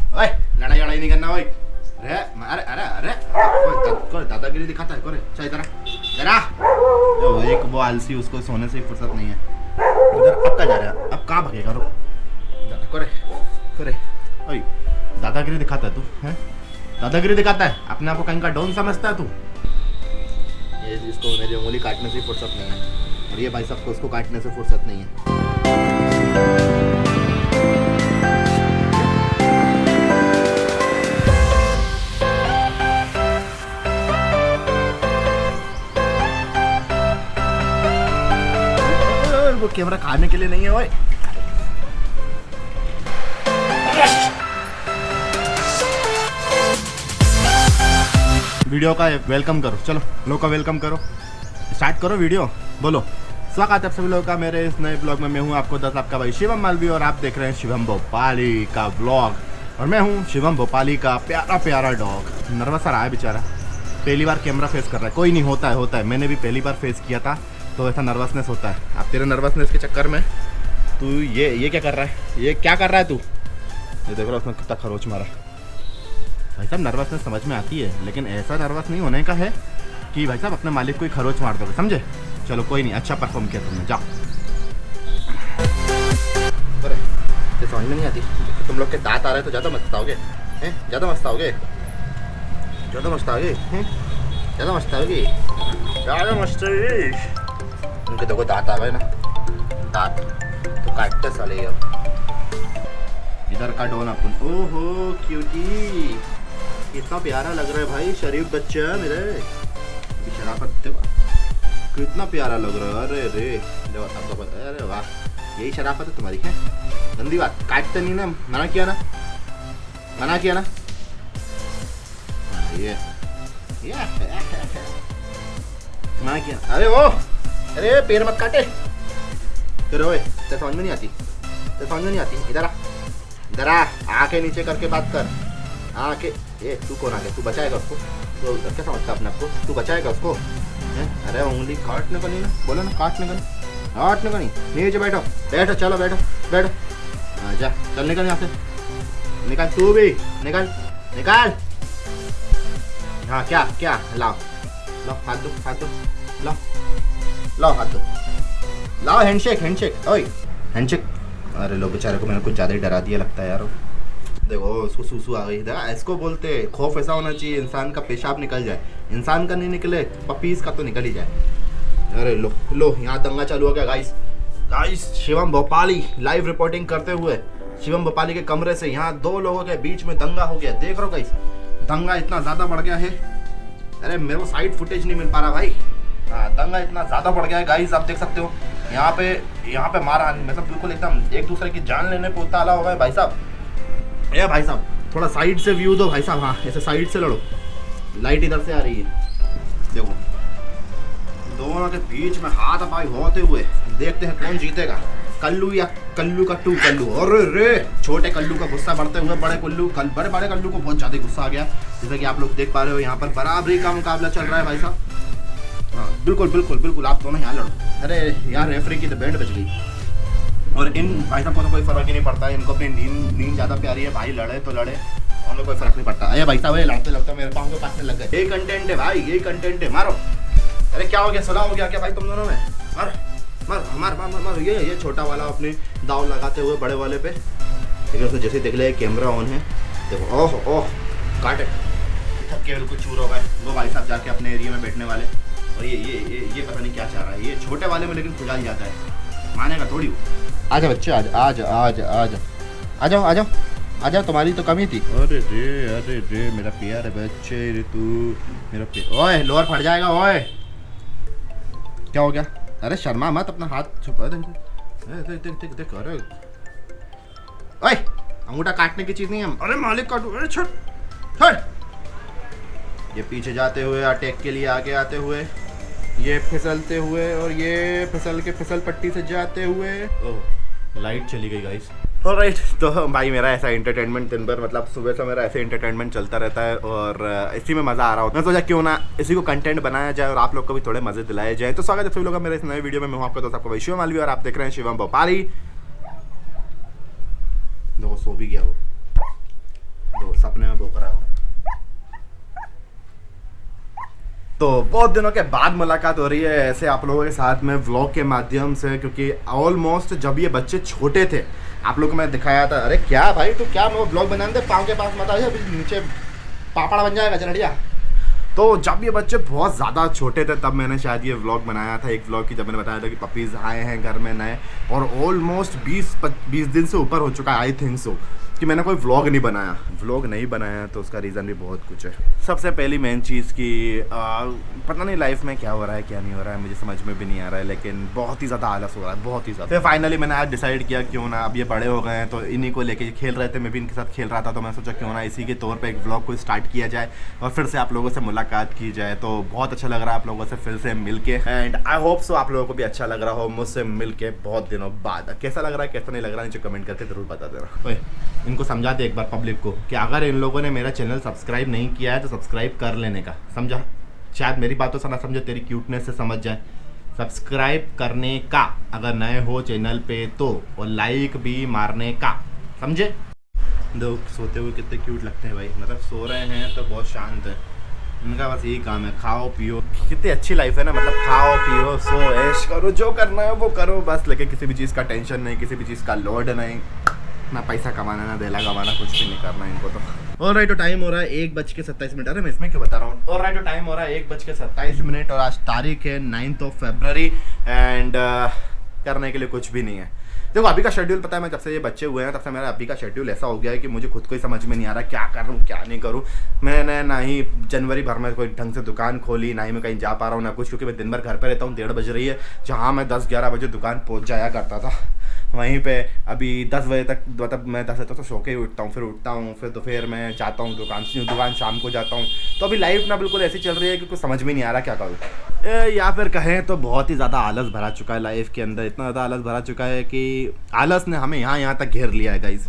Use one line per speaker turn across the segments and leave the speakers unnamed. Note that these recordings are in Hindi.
ओए लड़ाई लड़ाई नहीं करना ओए। अरे अरे अरे अरे कोई दादागिरी दिखाता है। करे चल इधर जरा। जो एक वो आलसी, उसको सोने से ही फुर्सत नहीं है। इधर अब कहाँ जा रहा है? अब कहाँ भागेगा? रुक करे करे। ओए दादागिरी दिखाता है तू हैं? दादागिरी दिखाता है, अपने आप को कहीं का डॉन समझता है तू? ये जिसको मेरी उंगली काटने से फुर्सत नहीं है, और ये भाई साहब को उसको काटने से फुर्सत नहीं है। वो कैमरा खाने के लिए नहीं है ओए। वीडियो का वेलकम करो, चलो लोग का वेलकम करो, स्टार्ट करो वीडियो। बोलो स्वागत है आप सभी लोगों का मेरे इस नए ब्लॉग में। मैं हूं आपको दस आपका भाई शिवम मालवी, और आप देख रहे हैं शिवम भोपाली का ब्लॉग। और मैं हूं शिवम भोपाली का प्यारा प्यारा डॉग। नर्वस आ रहा है बेचारा, पहली बार कैमरा फेस कर रहा है। कोई नहीं, होता है। मैंने भी पहली बार फेस किया था तो ऐसा नर्वसनेस होता है। अब तेरे नर्वसनेस के चक्कर में तू ये क्या कर रहा है? ये क्या कर रहा है तू? ये देख रहा उसने कितना खरोच मारा। भाई साहब नर्वसनेस समझ में आती है, लेकिन ऐसा नर्वस नहीं होने का है कि भाई साहब अपने मालिक को ही खरोच मार दोगे, समझे? चलो कोई नहीं, अच्छा परफॉर्म किया तुमने, जाओ। अरे ये समझ में नहीं आती, तुम लोग के दांत आ रहे तो ज़्यादा मस्ताओगे हैं? ज़्यादा मस्ताओगे, ज़्यादा मस्ताओगे हैं? ज़्यादा मस्ताओगे, ज़्यादा मस्ताओगे। उनके देखो दांत आ गए ना, दांत तो काटते साले यार। इधर का डोन अपन। ओहो क्यूटी, कितना प्यारा लग रहा है भाई, शरीफ बच्चा मेरे। शराफत देखो कितना प्यारा लग रहा है। अरे रे अरे वाह, यही शराफत है तुम्हारी है? गंदी बात, काटते नहीं ना, मना किया ना, मना किया ना। ये मना किया। अरे ओ, अरे पैर मत काटे तेरे। ओए तेरे समझ में नहीं आती, तेरे समझ में नहीं आती। इधर आ, इधर आ, आंखें नीचे करके बात कर। आंखें, ये तू कौन आ गया? तू बचाएगा उसको? तो क्या समझता अपने आपको? तू बचाएगा उसको? अरे उंगली काटने का नहीं ना, बोलो ना, काटने का नहीं, काटने का नहीं। नीचे बैठो, बैठो, चलो बैठो बैठो। जा चल, निकल यहाँ से, निकल तू भी, निकल निकल। हाँ क्या क्या? लाओ लाओ हाथ दो, हाथ दो, लाओ लाओ हाथ दो, लाओ हैंडशेक, हैंडशेक। ओए हैंडशेक। अरे लो बेचारे को मैंने कुछ ज़्यादा ही डरा दिया लगता है यार। देखो उसको सूसू आ गई। देखा, इसको बोलते खौफ ऐसा होना चाहिए इंसान का पेशाब निकल जाए, इंसान का नहीं निकले पपीज का तो निकल ही जाए। अरे लो लो, यहाँ दंगा चालू हो गया guys. Guys Shivam Bhopali live reporting करते हुए शिवम भोपाली के कमरे से। यहाँ दो लोगों के बीच में दंगा हो गया, देख रहे हो गाइस? दंगा इतना ज़्यादा बढ़ गया है। अरे मेरे को साइड फुटेज नहीं मिल पा रहा भाई। हाँ, दंगा इतना ज़्यादा बढ़ गया है गाइस, आप देख सकते हो। यहाँ पे मारा, मतलब बिल्कुल एकदम एक दूसरे की जान लेने को उताला हो गया भाई साहब। ए भाई साहब थोड़ा साइड से व्यू दो भाई साहब। हाँ ऐसे साइड से लड़ो, लाइट इधर से आ रही है। देखो दोनों के बीच में हाथ पाई होते हुए, देखते हैं कौन जीतेगा, कल्लू या कल्लू का टू कल्लू। और रे छोटे कल्लू का गुस्सा बढ़ते हुए बड़े बड़े कल्लू को बहुत ज़्यादा गुस्सा आ गया। जैसे कि आप लोग देख पा रहे हो, यहाँ पर बराबरी का मुकाबला चल रहा है भाई साहब। हाँ बिल्कुल बिल्कुल बिल्कुल, आप दोनों यहाँ लड़ो। अरे यार रेफरी की तो बैंड बज गई। और इन भाई साहब को तो कोई फर्क ही नहीं पड़ता है, इनको अपनी नींद ज़्यादा प्यारी है भाई। लड़े तो लड़े, हमें कोई फर्क नहीं पड़ता। अरे भाई साहब लड़ते लड़ते मेरे पाँव के पास लग गए। यही कंटेंट है भाई, यही कंटेंट है। मारो। अरे क्या हो गया, सुलह हो गया क्या भाई तुम दोनों में? मार मार मार मार मार, मार। ये छोटा वाला अपने दाव लगाते हुए बड़े वाले पे, लेकिन उसने जैसे देख लिया कैमरा ऑन है। देखो ओह ओह, काटे थक के बिल्कुल चूर हो गए वो भाई साहब जाके अपने एरिया में बैठने वाले। और ये पता नहीं क्या चाह रहा है ये छोटे वाले में, लेकिन खुजा ही जाता है, मानेगा थोड़ी वो। आजा बच्चे, आजा आजा आजा आजा, आ जाओ आ जाओ आ जाओ, तुम्हारी तो कमी थी। अरे रे मेरा प्यार बच्चे रे तू, मेरा प्यार। ओए लोअर फट जाएगा। ओए क्या हो गया? अरे शर्मा मत, अपना हाथ छुपा। देख देख देख देख। अरे ओए अंगूठा काटने की चीज़ नहीं है। अरे मालिक काटू। अरे छोड़ छोड़। ये पीछे जाते हुए, अटैक के लिए आगे आते हुए, ये फिसलते हुए, और ये फिसल के फिसल पट्टी से जाते हुए। ओह लाइट चली गई गाइस। ऑलराइट, तो भाई मेरा ऐसा एंटरटेनमेंट दिन भर, मतलब सुबह से मेरा ऐसे एंटरटेनमेंट चलता रहता है, और इसी में मज़ा आ रहा होता है। मैं सोचा क्यों ना इसी को कंटेंट बनाया जाए और आप लोग को भी थोड़े मज़े दिलाए जाए। तो स्वागत है सभी लोग का मेरे इस नए वीडियो में। मैं हूं आपका दोस्त, आपका भाई शिवम मालवी, और आप देख रहे हैं शिवम भोपाली। देखो सो भी गया वो। तो बहुत दिनों के बाद मुलाकात हो रही है ऐसे आप लोगों के साथ में व्लॉग के माध्यम से, क्योंकि ऑलमोस्ट जब ये बच्चे छोटे थे आप लोग को मैं दिखाया था। अरे क्या भाई तू क्या मैं व्लॉग बनाने दे, पाँव के पास मत आ जा, अभी नीचे पापड़ बन जाएगा चलड़िया। तो जब ये बच्चे बहुत ज़्यादा छोटे थे तब मैंने शायद ये व्लॉग बनाया था, एक व्लॉग की, जब मैंने बताया था कि पपीज़ आए हैं घर में नए, और ऑलमोस्ट 20 दिन से ऊपर हो चुका है आई थिंक सो कि मैंने कोई व्लॉग नहीं बनाया। तो उसका रीज़न भी बहुत कुछ है। सबसे पहली मेन चीज़ कि पता नहीं लाइफ में क्या हो रहा है क्या नहीं हो रहा है, मुझे समझ में भी नहीं आ रहा है, लेकिन बहुत ही ज़्यादा आलस हो रहा है, बहुत ही ज़्यादा। फिर फाइनली मैंने आज डिसाइड किया क्यों ना, अब ये बड़े हो गए हैं तो इन्हीं को लेके खेल रहे थे, मैं भी इनके साथ खेल रहा था, तो मैं सोचा क्यों ना इसी के तौर पर एक व्लॉग को स्टार्ट किया जाए और फिर से आप लोगों से मुलाकात की जाए। तो बहुत अच्छा लग रहा है आप लोगों से फिर से मिल के, एंड आई होप सो आप लोगों को भी अच्छा लग रहा हो मुझसे मिल के बहुत दिनों बाद। कैसा लग रहा है कैसा नहीं लग रहा है नीचे कमेंट करके जरूर बता देना। इनको समझाते एक बार पब्लिक को कि अगर इन लोगों ने मेरा चैनल सब्सक्राइब नहीं किया है तो सब्सक्राइब कर लेने का, समझा? शायद मेरी बातों से ना समझे, तेरी क्यूटनेस से समझ जाए। सब्सक्राइब करने का अगर नए हो चैनल पे तो, और लाइक भी मारने का, समझे? दो सोते हुए कितने क्यूट लगते हैं भाई, मतलब सो रहे हैं तो बहुत शांत है, इनका बस यही काम है खाओ पियो। कितनी अच्छी लाइफ है ना, मतलब खाओ पियो सो ऐश करो, जो करना है वो करो बस, लेकिन किसी भी चीज़ का टेंशन नहीं, किसी भी चीज़ का लोड नहीं, ना पैसा कमाना ना देला कमाना, कुछ भी नहीं करना इनको तो। और राइट, तो टाइम हो रहा है 1:27। अरे मैं इसमें क्यों बता रहा हूँ। और राइट, तो टाइम हो रहा है 1:27 और आज तारीख है 9 फरवरी एंड करने के लिए कुछ भी नहीं है। देखो अभी का शेड्यूल पता है, मैं जब से ये बच्चे हुए हैं तब से मेरा अभी का शेड्यूल ऐसा हो गया है कि मुझे खुद को ही समझ में नहीं आ रहा क्या करूँ क्या नहीं करूँ। मैंने ना ही जनवरी भर में कोई ढंग से दुकान खोली, ना ही मैं कहीं जा पा रहा हूँ ना कुछ, क्योंकि मैं दिन भर घर पे रहता हूँ। 1:30 बज रही है, जहाँ मैं 10-11 बजे दुकान पहुँच जाया करता था, वहीं पे अभी 10 बजे तक, मतलब मैं 10 बजे तक तो सो के ही उठता हूँ, फिर दोपहर में जाता हूँ दुकान शाम को जाता हूँ। तो अभी लाइफ ना बिल्कुल ऐसी चल रही है कि कुछ समझ में नहीं आ रहा क्या करूँ, या फिर कहें तो बहुत ही ज़्यादा आलस भरा चुका है लाइफ के अंदर। इतना ज़्यादा आलस भरा चुका है कि आलस ने हमें यहाँ तक घेर लिया है गाइस।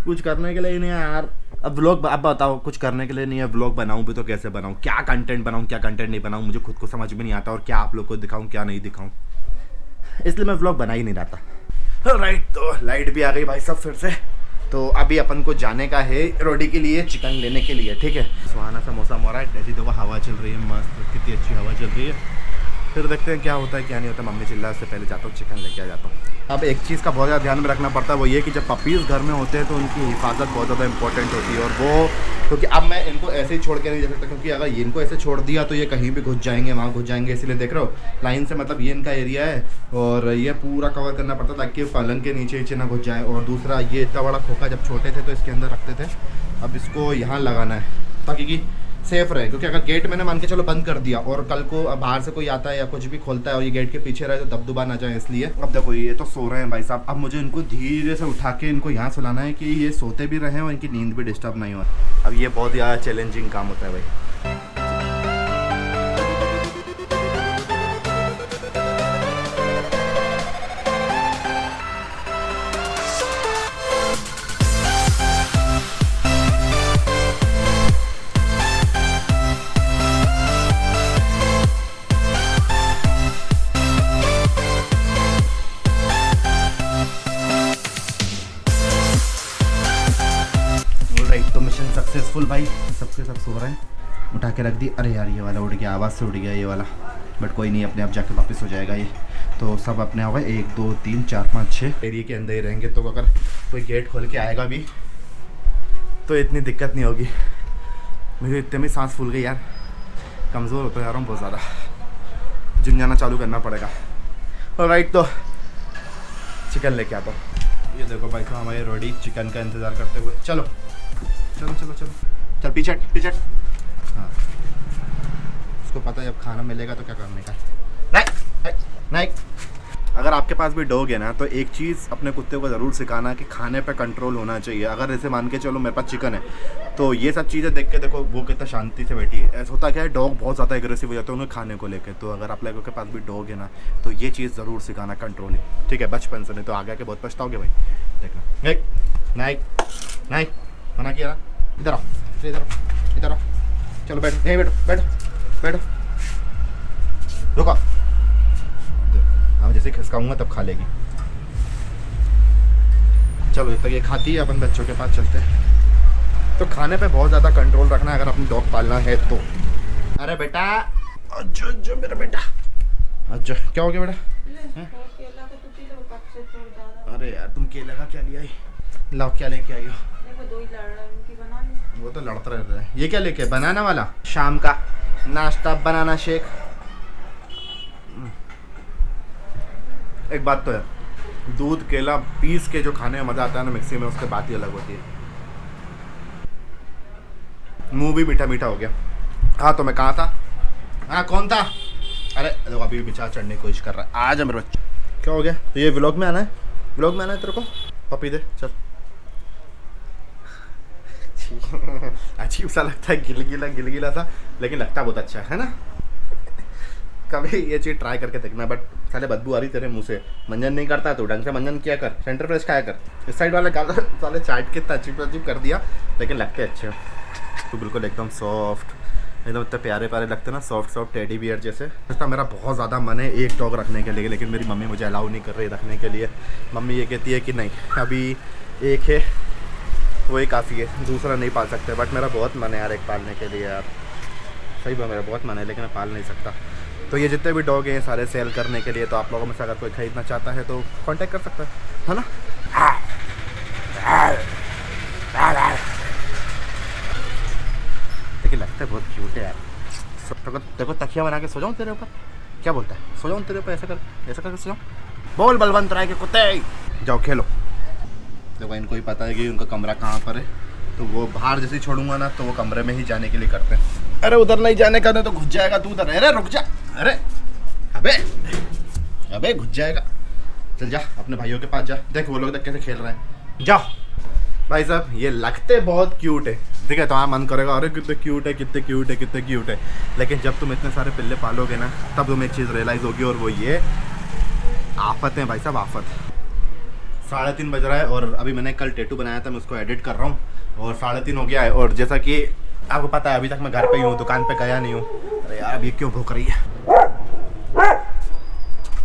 कुछ करने के लिए नहीं है यार। अब व्लॉग, अब बताओ, कुछ करने के लिए नहीं है, व्लॉग बनाऊँ भी तो कैसे बनाऊँ, क्या कंटेंट बनाऊँ क्या कंटेंट नहीं बनाऊँ, मुझे खुद को समझ में नहीं आता, और क्या आप लोग को दिखाऊँ क्या नहीं दिखाऊँ, इसलिए मैं व्लॉग बना ही नहीं रहा था। राइट, तो लाइट भी आ गई भाई सब फिर से। तो अभी अपन को जाने का है रोडी के लिए, चिकन लेने के लिए, ठीक है। सुहाना सा मौसम हो रहा है, जैसी देखो हवा चल रही है मस्त, कितनी अच्छी हवा चल रही है। फिर देखते हैं क्या होता है क्या नहीं होता। मम्मी चिल्ला, उससे पहले जाता हूँ चिकन लेके आ जाता हूँ। अब एक चीज़ का बहुत ज़्यादा ध्यान में रखना पड़ता है, वो ये कि जब पपीज़ घर में होते हैं तो उनकी हिफाजत बहुत ज़्यादा इंपॉर्टेंट होती है, और वो क्योंकि अब मैं इनको ऐसे ही छोड़ के नहीं जा सकता, क्योंकि अगर ये इनको ऐसे छोड़ दिया तो ये कहीं भी घुस जाएंगे, वहाँ घुस जाएंगे। इसलिए देख रहे हो लाइन से, मतलब ये इनका एरिया है और ये पूरा कवर करना पड़ता ताकि पलंग के नीचे ना घुस जाए। और दूसरा, ये इतना बड़ा खोखा जब छोटे थे तो इसके अंदर रखते थे, अब इसको यहाँ लगाना है ताकि कि सेफ रहे, क्योंकि अगर गेट मैंने मान के चलो बंद कर दिया और कल को बाहर से कोई आता है या कुछ भी खोलता है और ये गेट के पीछे रहे तो दबदबा ना जाए, इसलिए। अब देखो ये तो सो रहे हैं भाई साहब, अब मुझे इनको धीरे से उठा के इनको यहाँ सुलाना है कि ये सोते भी रहें और इनकी नींद भी डिस्टर्ब नहीं हो। अब ये बहुत ज़्यादा चैलेंजिंग काम होता है भाई। तो मिशन सक्सेसफुल भाई, सबके सब सो रहे हैं, उठा के रख दी। अरे यार ये वाला उड़ गया, आवाज़ से उड़ गया ये वाला, बट कोई नहीं, अपने आप जाके वापस हो जाएगा ये। तो सब अपने आप 1 2 3 4 5 6 एरिया के अंदर ही रहेंगे, तो अगर कोई गेट खोल के आएगा भी तो इतनी दिक्कत नहीं होगी। मेरे इतने में सांस फूल गई यार, कमज़ोर होता जा रहा हूँ बहुत ज़्यादा, जिम जाना चालू करना पड़ेगा। और राइट, तो चिकन लेके आता हूँ। ये देखो भाई, तो हमारे रोडी चिकन का इंतज़ार करते हुए, चलो चलो चलो चलो चल पीछे पीछे। हाँ, उसको पता है जब खाना मिलेगा तो क्या करने का। नहीं नहीं, अगर आपके पास भी डॉग है ना तो एक चीज़ अपने कुत्ते को ज़रूर सिखाना कि खाने पे कंट्रोल होना चाहिए। अगर ऐसे मान के चलो मेरे पास चिकन है तो ये सब चीज़ें देख के देखो वो कितना शांति से बैठी है। ऐसा होता क्या है, डॉग बहुत ज़्यादा एग्रेसिव हो जाते हैं उन्हें खाने को लेकर। तो अगर आप लोगों के पास भी डॉग है ना तो ये चीज़ ज़रूर सिखाना, कंट्रोलिंग, ठीक है, बचपन से, नहीं तो आगे आके बहुत पछताओगे भाई। देखना नहीं नहीं मना किया ना, इधर आओ इधर आओ इधर आओ, चलो बैठो, यहीं बैठो बैठो बैठो, रुको, अब जैसे खिसकाऊंगा तब खा लेगी। चलो जब तक ये खाती है अपन बच्चों के पास चलते हैं। तो खाने पे बहुत ज़्यादा कंट्रोल रखना है अगर अपनी डॉग पालना है तो। अरे बेटा अच्छा अच्छा मेरा बेटा, अच्छा क्या हो गया बेटा? अरे यार तुम केला का क्या लिया? लाओ क्या लेके आई हो? वो तो लड़ते रहते हैं। ये क्या लेके? बनाना वाला शाम का नाश्ता, बनाना शेक। एक बात तो है, दूध केला पीस के जो खाने में मजा आता है ना मिक्सी में, उसके बात ही अलग होती है। मुंह भी मीठा मीठा हो गया। हाँ तो मैं कहाँ था? हाँ कौन था? अरे देखो अभी भी बेचारा चढ़ने की कोशिश कर रहा है। आज मेरे बच्चे क्या हो गया? तो ये व्लॉग में आना है? व्लॉग में आना है तेरे को? पपी दे चल। अजीब सा लगता है, गिलगिला सा, लेकिन लगता बहुत अच्छा है ना। कभी ये चीज़ ट्राई करके देखना। बट साले बदबू आ रही तेरे मुंह से। मंजन नहीं करता तो ढंग से मंजन किया कर, सेंटर फ्रेश खाया कर। इस साइड वाले गाल साले चाट के अजीब कर दिया, लेकिन लगते अच्छे। तो बिल्कुल एकदम सॉफ्ट, एकदम इतने प्यारे प्यारे लगते ना, सॉफ्ट सॉफ्ट टेडी बियर जैसे। तो मेरा बहुत ज़्यादा मन है एक डॉग रखने के लिए, लेकिन मेरी मम्मी मुझे अलाउ नहीं कर रही रखने के लिए। मम्मी ये कहती है कि नहीं अभी एक है वही काफ़ी है, दूसरा नहीं पाल सकते। बट मेरा बहुत मन है यार एक पालने के लिए यार, सही बात मेरा बहुत मन है, लेकिन मैं पाल नहीं सकता। तो ये जितने भी डॉग हैं सारे सेल करने के लिए, तो आप लोगों में से अगर कोई खरीदना चाहता है तो कांटेक्ट कर सकता है ना। लेकिन लगता है बहुत क्यूट है यार। देखो तकिया बना के सो जाऊँ तेरे ऊपर? क्या बोलता है? सो जाऊँ तेरे ऊपर ऐसा करके सो जाऊँ? बोल बलवंत राय के कुत्ते, जाओ खेलो। देखो इनको ही पता है कि उनका कमरा कहाँ पर है, तो वो बाहर जैसे छोड़ूंगा ना तो वो कमरे में ही जाने के लिए करते हैं। अरे उधर नहीं जाने का, तो घुस जाएगा तू उधर। अरे रुक जा, अरे अबे घुस जाएगा। चल जा अपने भाइयों के पास जा, देख वो लोग देख कैसे खेल रहे हैं। जाओ भाई साहब, ये लगते बहुत क्यूट है, ठीक है? तो हाँ मन करेगा अरे कितने क्यूट है, कितने क्यूट है, कितने क्यूट है। लेकिन जब तुम इतने सारे पिल्ले पालोगे ना, तब तुम्हें एक चीज़ रियलाइज़ होगी, और वो ये आफत है भाई साहब, आफत। 3:30 बज रहा है और अभी मैंने कल टैटू बनाया था, मैं उसको एडिट कर रहा हूँ और 3:30 हो गया है। और जैसा कि आपको पता है अभी तक मैं घर पे ही हूँ, दुकान पे गया नहीं हूँ। अरे यार अभी क्यों भूख रही है?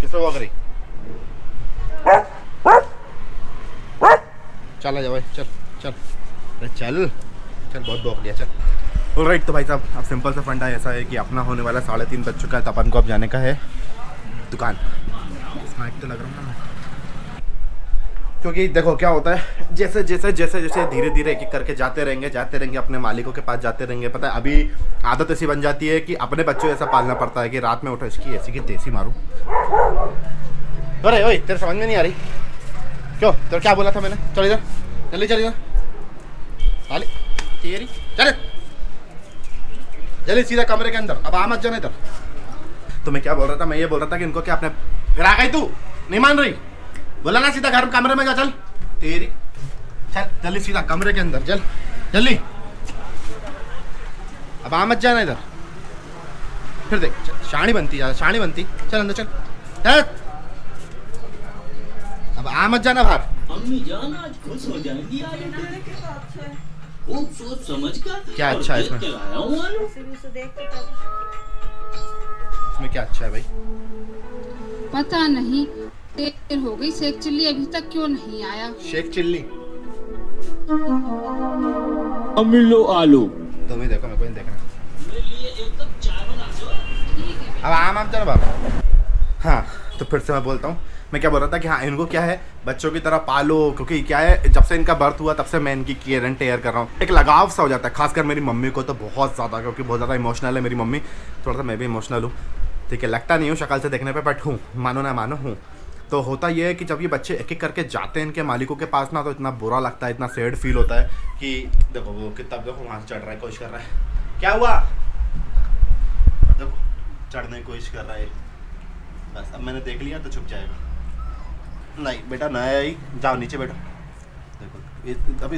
किसको भूख रही? चल आ जा भाई, चल चल, अरे चल चल, बहुत भूख लिया, चल। ऑलराइट तो भाई साहब अब सिंपल सा फंडा ऐसा है कि अपना होने वाला 3:30 बज चुका है, तो अपन को अब जाने का है दुकान। स्माइक तो लग रहा हूँ ना, क्योंकि देखो क्या होता है, जैसे जैसे जैसे जैसे धीरे धीरे एक एक करके जाते रहेंगे अपने मालिकों के पास जाते रहेंगे। पता है अभी आदत ऐसी बन जाती है कि अपने बच्चों ऐसा पालना पड़ता है कि रात में उठो इसकी ऐसी की तेजी मारूं। अरे ओए तेरे समझ में नहीं आ रही क्यों? तेरे क्या बोला था मैंने? चल इधर, चल इधर साले तेरी, चल जल्दी सीधा कमरे के अंदर। अब आ मत जाना इधर। तो मैं क्या बोल रहा था? मैं ये बोल रहा था कि इनको क्या अपने फिर आ गई, तू नहीं मान रही? बोला ना सीधा घर कमरे में जा, चल तेरी, चल जल्दी सीधा कमरे के अंदर, चल जल्दी। अब आ मत जाना इधर, फिर देख शानी बनती, ज्यादा शानी बनती। चल अंदर चल, चल अब आ मत जाना बाहर।
अम्मी जान आज खुश हो जाएंगी, खूब सोच समझ कर
क्या अच्छा है इसमें? इसमें क्या अच्छा है भाई?
पता नहीं, देर हो गई, शेख चिल्ली अभी तक क्यों नहीं आया?
शेख चिल्ली
अम्मी लो आलू
तुम्हें देखो, मेरे को नहीं देखना।
मेरे लिए एक कप चाय बना दो।
अब आम चलो बाबा। हाँ तो फिर से मैं बोलता हूँ, मैं क्या बोल रहा था कि हाँ इनको क्या है बच्चों की तरह पालो, क्योंकि क्या है जब से इनका बर्थ हुआ तब से मैं इनकी केयर एंड टेयर कर रहा हूँ। एक लगाव सा हो जाता है, खासकर मेरी मम्मी को तो बहुत ज़्यादा, क्योंकि बहुत ज़्यादा इमोशनल है मेरी मम्मी। थोड़ा सा मैं भी इमोशनल हूँ, ठीक है? लगता नहीं हूँ शक्ल से देखने पे, बट हूँ, मानो ना मानो हूँ। तो होता ये है कि जब ये बच्चे एक एक करके जाते हैं इनके मालिकों के पास ना, तो इतना बुरा लगता है, इतना सैड फील होता है कि देखो वो कितना, देखो वहाँ से चढ़ रहा है, कोशिश कर रहा है। क्या हुआ? देखो चढ़ने की कोशिश कर रहा है। बस अब मैंने देख लिया तो छुप जाएगा। नहीं बेटा नया ही, जाओ नीचे बैठो। देखो अभी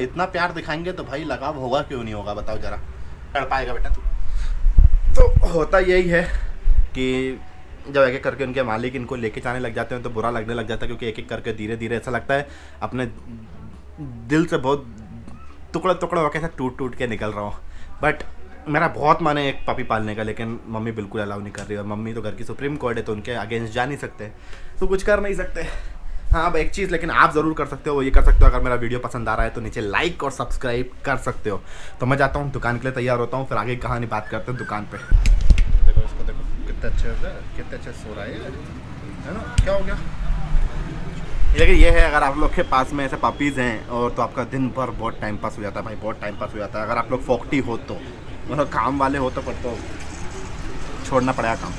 इतना प्यार दिखाएंगे तो भाई लगाव होगा क्यों नहीं होगा, बताओ जरा। चढ़ पाएगा बेटा तू? तो होता यही है कि जब एक एक करके उनके मालिक इनको लेके जाने लग जाते हैं तो बुरा लगने लग जाता है, क्योंकि एक एक करके धीरे धीरे ऐसा लगता है अपने दिल से बहुत टुकड़े टुकड़े होकर ऐसा टूट टूट के निकल रहा हूँ। बट मेरा बहुत मन है एक पपी पालने का, लेकिन मम्मी बिल्कुल अलाउ नहीं कर रही, और मम्मी तो घर की सुप्रीम कोर्ट है, तो उनके अगेंस्ट जा नहीं सकते, तो कुछ कर नहीं सकते। हाँ अब एक चीज़ लेकिन आप ज़रूर कर सकते हो, वो ये कर सकते हो, अगर मेरा वीडियो पसंद आ रहा है तो नीचे लाइक और सब्सक्राइब कर सकते हो। तो मैं जाता हूँ दुकान के लिए, तैयार होता हूँ, फिर आगे कहानी बात करते हैं दुकान पे। कितना अच्छे होगा, कितने अच्छे सो रहा है ना? क्या हो गया? लेकिन ये है, अगर आप लोग के पास में ऐसे पपीज़ हैं और तो आपका दिन भर बहुत टाइम पास हो जाता है भाई, बहुत टाइम पास हो जाता है। अगर आप लोग फोकटी हो तो, मतलब काम वाले हो तो फिर तो छोड़ना पड़ेगा काम।